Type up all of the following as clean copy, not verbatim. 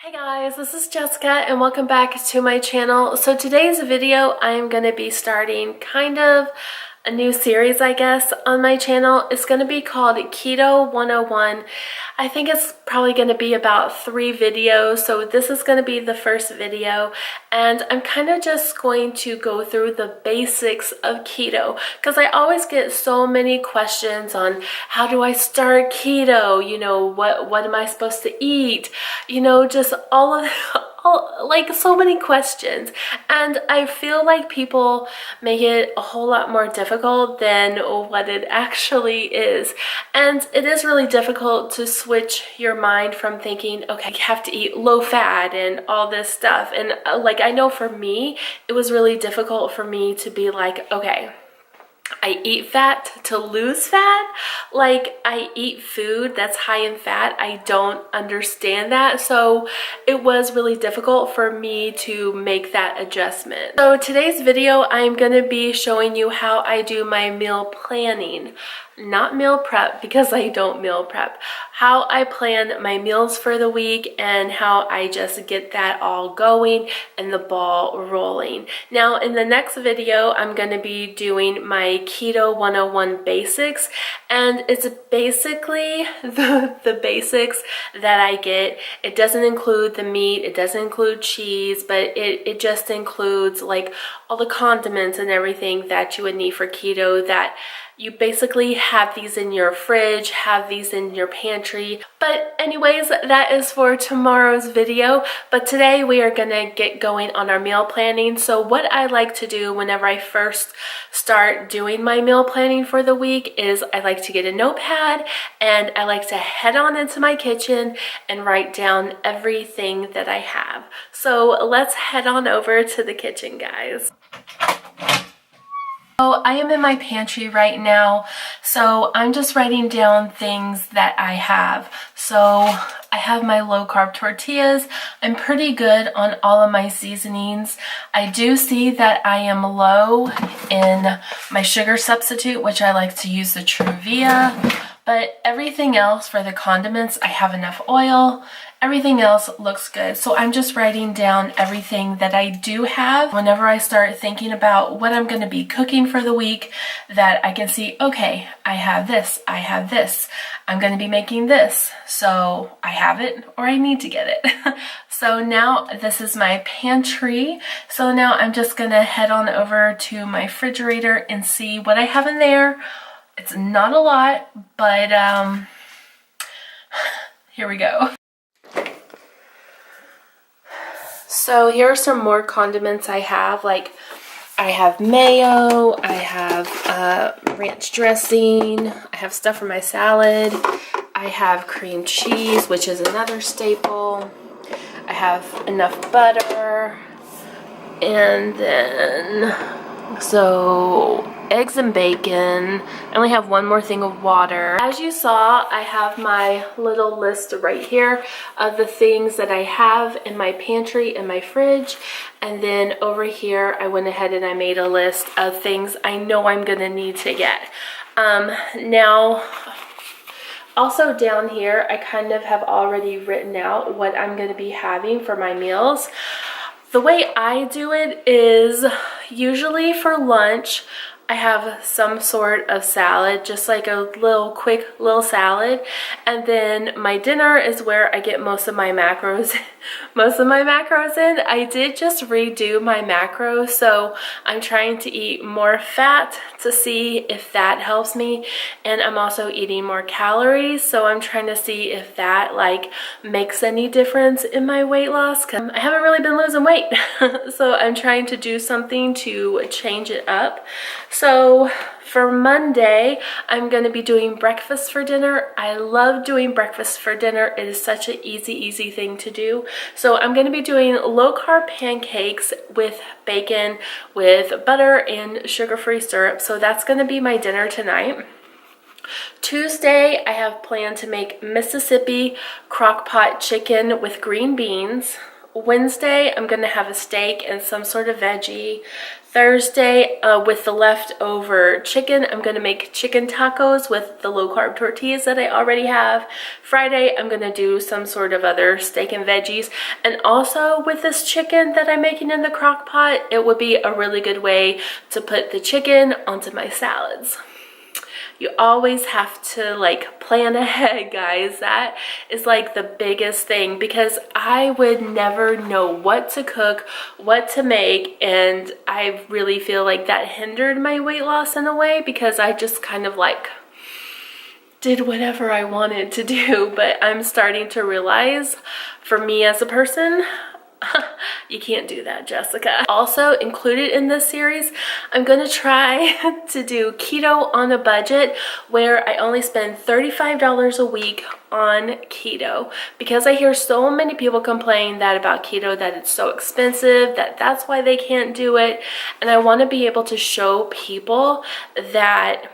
Hey guys, this is Jessica and welcome back to my channel. So today's video, I am going to be starting kind of a new series, I guess, on my channel. It's going to be called Keto 101. I think it's probably going to be about 3 videos. So this is going to be the first video and I'm kind of just going to go through the basics of keto because I always get so many questions on how do I start keto, what am I supposed to eat, just all of like so many questions, and I feel like people make it a whole lot more difficult than what it actually is. And it is really difficult to switch your mind from thinking, okay, you have to eat low fat and all this stuff. And like, I know for me, it was really difficult for me to be like, okay, I eat fat to lose fat. Like, I eat food that's high in fat. I don't understand that. So it was really difficult for me to make that adjustment. So today's video, I'm going to be showing you how I do my meal planning. Not meal prep, because I don't meal prep. How I plan my meals for the week and how I just get that all going and the ball rolling. Now in the next video, I'm going to be doing my Keto 101 basics, and it's basically the basics that I get. It doesn't include the meat, it doesn't include cheese, but it just includes like all the condiments and everything that you would need for keto, that you basically have these in your fridge, have these in your pantry. But anyways, that is for tomorrow's video. But today we are gonna get going on our meal planning. So what I like to do whenever I first start doing my meal planning for the week is I like to get a notepad and I like to head on into my kitchen and write down everything that I have. So let's head on over to the kitchen, guys. Oh, I am in my pantry right now, so I'm just writing down things that I have. So I have my low carb tortillas. I'm pretty good on all of my seasonings. I do see that I am low in my sugar substitute, which I like to use the Truvia, but everything else for the condiments, I have enough oil. Everything else looks good. So I'm just writing down everything that I do have whenever I start thinking about what I'm going to be cooking for the week, that I can see, okay, I have this, I have this, I'm going to be making this, so I have it or I need to get it. So now this is my pantry. So now I'm just going to head on over to my refrigerator and see what I have in there. It's not a lot, but here we go. So here are some more condiments I have. Like, I have mayo, I have ranch dressing, I have stuff for my salad, I have cream cheese, which is another staple, I have enough butter, and then, so eggs and bacon. I only have one more thing of water. As you saw, I have my little list right here of the things that I have in my pantry and my fridge. And then over here, I went ahead and I made a list of things I know I'm gonna need to get. Now, also down here, I kind of have already written out what I'm gonna be having for my meals. The way I do it is usually for lunch, I have some sort of salad, just like a quick little salad. And then my dinner is where I get most of my macros in. I did just redo my macros, so I'm trying to eat more fat to see if that helps me. And I'm also eating more calories, so I'm trying to see if that like makes any difference in my weight loss, because I haven't really been losing weight. So I'm trying to do something to change it up. So for Monday, I'm going to be doing breakfast for dinner. I love doing breakfast for dinner. It is such an easy thing to do. So I'm going to be doing low carb pancakes with bacon, with butter and sugar-free syrup. So that's going to be my dinner tonight. Tuesday, I have planned to make Mississippi crock pot chicken with green beans. Wednesday, I'm going to have a steak and some sort of veggie. Thursday, with the leftover chicken, I'm going to make chicken tacos with the low-carb tortillas that I already have. Friday, I'm going to do some sort of other steak and veggies. And also, with this chicken that I'm making in the crock pot, it would be a really good way to put the chicken onto my salads. You always have to like plan ahead, guys. That is like the biggest thing, because I would never know what to cook, what to make, and I really feel like that hindered my weight loss in a way, because I just kind of like did whatever I wanted to do. But I'm starting to realize, for me as a person, you can't do that, Jessica. Also included in this series, I'm gonna try to do keto on a budget, where I only spend $35 a week on keto, because I hear so many people complain that about keto, that it's so expensive, that's why they can't do it. And I want to be able to show people that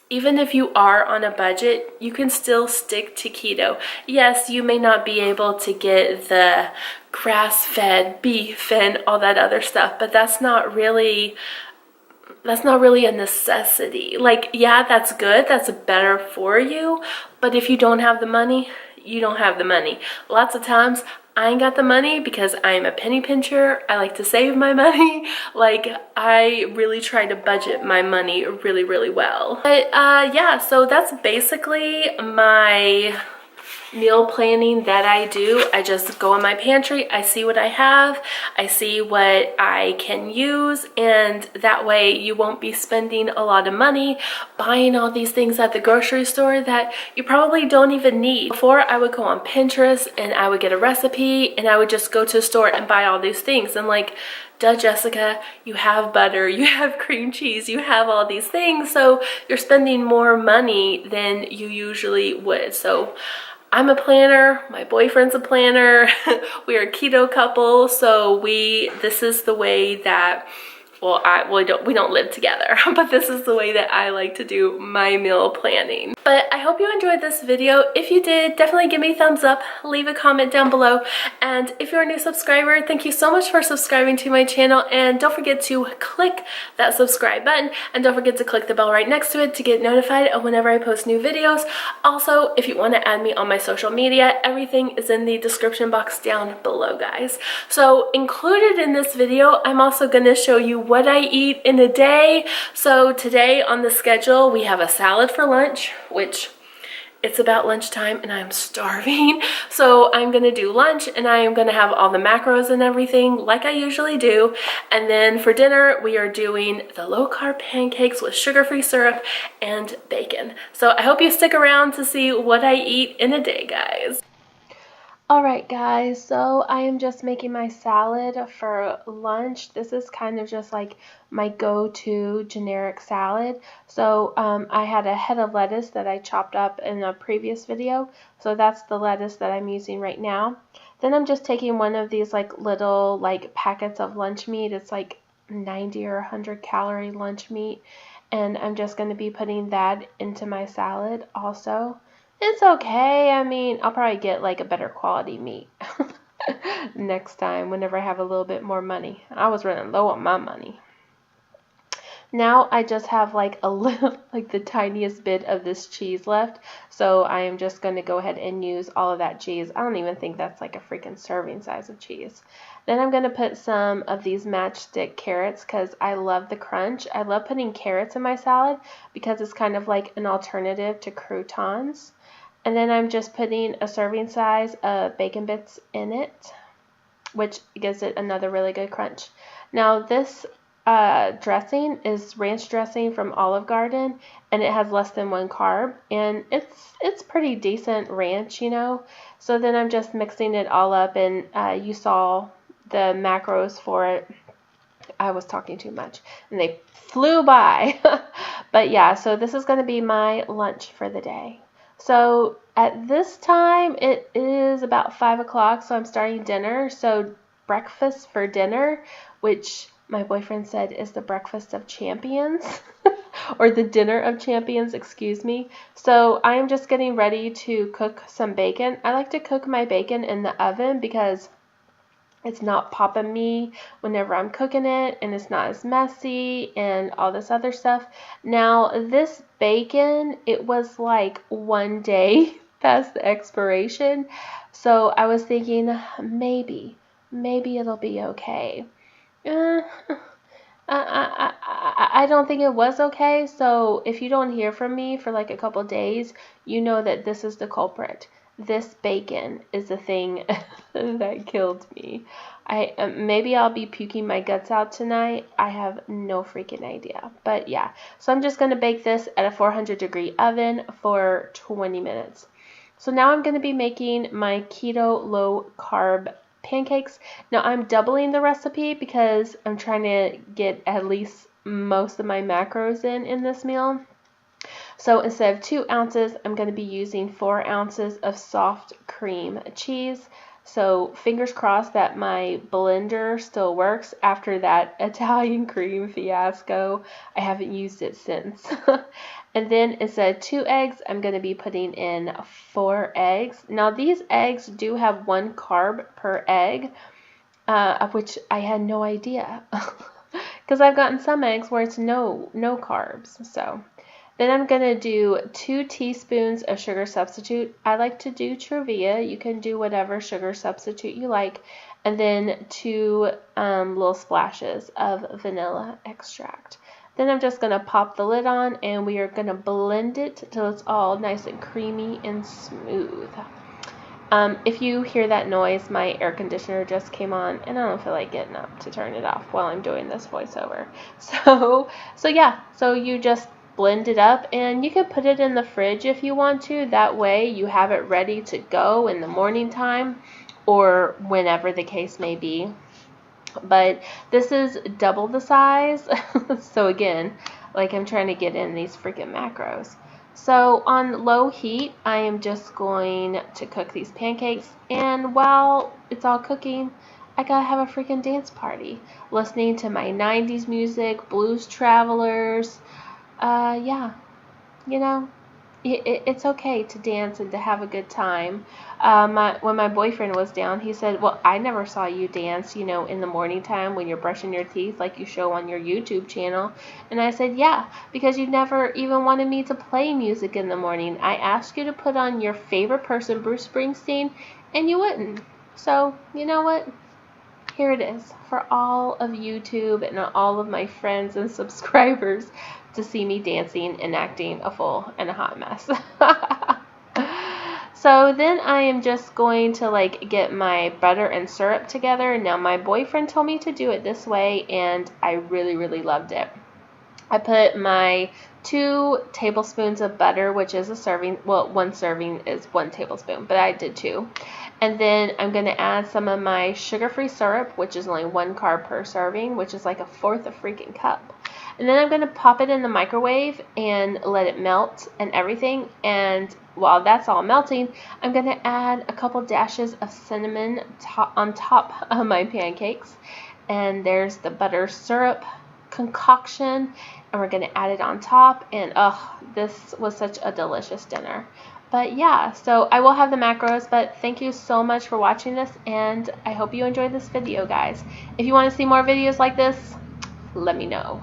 even if you are on a budget, you can still stick to keto. Yes, you may not be able to get the grass-fed beef and all that other stuff, but that's not really a necessity. Like, yeah, that's good, that's better for you, but if you don't have the money, you don't have the money. Lots of times I ain't got the money because I'm a penny pincher. I like to save my money. Like, I really try to budget my money really, really well. But yeah, so that's basically my meal planning that I do. I just go in my pantry, I see what I have, I see what I can use, and that way you won't be spending a lot of money buying all these things at the grocery store that you probably don't even need. Before, I would go on Pinterest and I would get a recipe and I would just go to a store and buy all these things, and like, duh, Jessica, you have butter, you have cream cheese, you have all these things, so you're spending more money than you usually would. So I'm a planner, my boyfriend's a planner, we are a keto couple, so this is the way that, well, we don't live together, but this is the way that I like to do my meal planning. But I hope you enjoyed this video. If you did, definitely give me a thumbs up, leave a comment down below, and if you're a new subscriber, thank you so much for subscribing to my channel, and don't forget to click that subscribe button, and don't forget to click the bell right next to it to get notified of whenever I post new videos. Also, if you want to add me on my social media, everything is in the description box down below, guys. So included in this video, I'm also going to show you what I eat in a day. So today on the schedule, we have a salad for lunch, which it's about lunchtime and I'm starving. So I'm gonna do lunch and I am gonna have all the macros and everything like I usually do. And then for dinner, we are doing the low-carb pancakes with sugar-free syrup and bacon. So I hope you stick around to see what I eat in a day, guys. Alright guys, so I am just making my salad for lunch. This is kind of just like my go-to generic salad. So I had a head of lettuce that I chopped up in a previous video. So that's the lettuce that I'm using right now. Then I'm just taking one of these like little like packets of lunch meat. It's like 90 or 100 calorie lunch meat. And I'm just going to be putting that into my salad also. It's okay. I mean, I'll probably get like a better quality meat next time whenever I have a little bit more money. I was running low on my money. Now I just have like a little, like the tiniest bit of this cheese left. So I am just going to go ahead and use all of that cheese. I don't even think that's like a freaking serving size of cheese. Then I'm going to put some of these matchstick carrots because I love the crunch. I love putting carrots in my salad because it's kind of like an alternative to croutons. And then I'm just putting a serving size of bacon bits in it, which gives it another really good crunch. Now this dressing is ranch dressing from Olive Garden, and it has less than 1 carb, and it's pretty decent ranch, you know. So then I'm just mixing it all up, and you saw the macros for it. I was talking too much, and they flew by. But yeah, so this is going to be my lunch for the day. So at this time, it is about 5 o'clock, so I'm starting dinner. So breakfast for dinner, which my boyfriend said is the breakfast of champions, or the dinner of champions, excuse me. So I am just getting ready to cook some bacon. I like to cook my bacon in the oven because It's not popping me whenever I'm cooking it, and it's not as messy and all this other stuff. Now, this bacon, it was like 1 day past the expiration. So I was thinking maybe it'll be okay. Uh, I don't think it was okay. So if you don't hear from me for like a couple days, you know that this is the culprit. This bacon is the thing that killed me. Maybe I'll be puking my guts out tonight. I have no freaking idea. But yeah, so I'm just going to bake this at a 400-degree oven for 20 minutes. So now I'm going to be making my keto low carb pancakes. Now I'm doubling the recipe because I'm trying to get at least most of my macros in this meal. So instead of 2 ounces, I'm going to be using 4 ounces of soft cream cheese. So fingers crossed that my blender still works after that Italian cream fiasco. I haven't used it since. And then instead of 2 eggs, I'm going to be putting in 4 eggs. Now these eggs do have 1 carb per egg, of which I had no idea. Because I've gotten some eggs where it's no carbs. So then I'm going to do 2 teaspoons of sugar substitute. I like to do Truvia. You can do whatever sugar substitute you like. And then 2 little splashes of vanilla extract. Then I'm just going to pop the lid on, and we are going to blend it till it's all nice and creamy and smooth. If you hear that noise, my air conditioner just came on, and I don't feel like getting up to turn it off while I'm doing this voiceover. So yeah, so you just blend it up, and you can put it in the fridge if you want to. That way you have it ready to go in the morning time or whenever the case may be. But this is double the size. So again, like I'm trying to get in these freaking macros. So on low heat, I am just going to cook these pancakes, and while it's all cooking, I gotta have a freaking dance party, listening to my 90s music, Blues Travelers. Yeah, you know, it's okay to dance and to have a good time. When my boyfriend was down, he said, well, I never saw you dance, in the morning time when you're brushing your teeth like you show on your YouTube channel. And I said, yeah, because you never even wanted me to play music in the morning. I asked you to put on your favorite person, Bruce Springsteen, and you wouldn't. So, you know what? Here it is for all of YouTube and all of my friends and subscribers to see me dancing and acting a fool and a hot mess. So then I am just going to get my butter and syrup together. Now my boyfriend told me to do it this way, and I really, really loved it. I put my 2 tablespoons of butter, which is a serving. Well, 1 serving is 1 tablespoon, but I did 2. And then I'm going to add some of my sugar-free syrup, which is only 1 carb per serving, which is like 1/4 a freaking cup. And then I'm going to pop it in the microwave and let it melt and everything. And while that's all melting, I'm going to add a couple dashes of cinnamon on top of my pancakes. And there's the butter syrup concoction, and we're going to add it on top. And this was such a delicious dinner. But yeah, so I will have the macros, but thank you so much for watching this, and I hope you enjoyed this video, guys. If you want to see more videos like this, let me know.